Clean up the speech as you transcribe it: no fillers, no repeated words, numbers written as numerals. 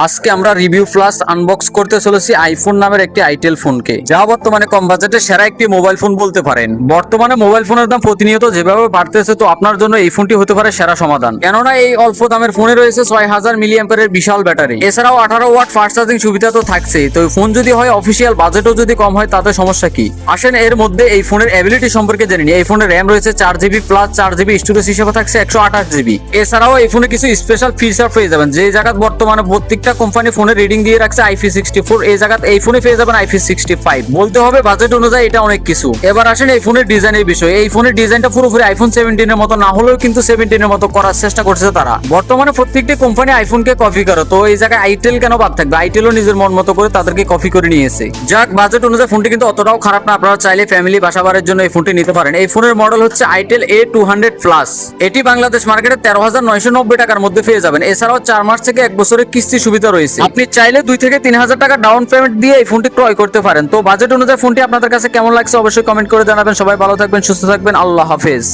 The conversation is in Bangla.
আজকে আমরা রিভিউ প্লাস আনবক্স করতে চলেছি আইফোন নামের একটি আইটেল ফোনকে, যা বর্তমানে কম বাজেটে সেরা একটি মোবাইল ফোন বলতে পারেন। বর্তমানে মোবাইল ফোনের দাম প্রতিনিয়ত যেভাবে বাড়তেছে, তো আপনার জন্য এই ফোনটি হতে পারে সেরা সমাধান। কেননা এই অল্প দামের ফোনে রয়েছে 6000 মিলিঅ্যাম্পিয়ারের বিশাল ব্যাটারি, এছাড়াও 18 ওয়াট ফাস্ট চার্জিং সুবিধা তো থাকছেই। তো ফোন যদি হয় অফিসিয়াল, বাজেটও যদি কম হয়, তাতে সমস্যা কি? আসেন এর মধ্যে এই ফোনের অ্যাবিলিটি সম্পর্কে জেনে নিই। এই ফোনের র্যাম রয়েছে 4GB প্লাস 4GB, স্টোরেজ হিসেবে থাকছে 128GB। এছাড়াও এই ফোনে কিছু স্পেশাল ফিচার পেয়ে যাবেন, যে জায়গায় বর্তমানে প্রত্যেকটা কোম্পানি ফোনের রিডিং দিয়ে রাখছে IP64, এই জায়গায় এই ফোনে পেয়ে যাবেন IP65। বলতে হবে বাজেট অনুযায়ী এটা অনেক কিছু। এবার আসেন এই ফোনের ডিজাইনের বিষয়। এই ফোনের ডিজাইনটা পুরোপুরি আইফোন 17 এর মতো না হলেও কিন্তু 17 এর মতো করার চেষ্টা করছে তারা। বর্তমানে প্রত্যেকটি কোম্পানি আইফোনকে কপি করে, তো এই জায়গায় আইটেল কেন বাদ থাকবে? আইটেলও নিজের মন মতো করে তাদেরকে কপি করে নিয়েছে। যাক, বাজেট অনুযায়ী ফোনটি কিন্তু অতটাও খারাপ না। আপনারা চাইলে ফ্যামিলি বাসাবাড়ির জন্য এই ফোনটি নিতে পারেন। এই ফোনের মডেল হচ্ছে আইটেল A200 প্লাস। এটি বাংলাদেশ মার্কেটে 13,990 টাকার মধ্যে পেয়ে যাবেন। এছাড়াও 4 মাস থেকে 1 বছরের কিস্তি সুবিধা রয়েছে। আপনি চাইলে 2 থেকে 3,000 টাকা ডাউন পেমেন্ট দিয়ে এই ফোনটি ক্রয় করতে পারেন। তো বাজেট অনুযায়ী ফোনটি আপনাদের কাছে কেমন লাগছে অবশ্যই কমেন্ট করে জানাবেন। সবাই ভালো থাকবেন, সুস্থ থাকবেন, আল্লাহ হাফেজ।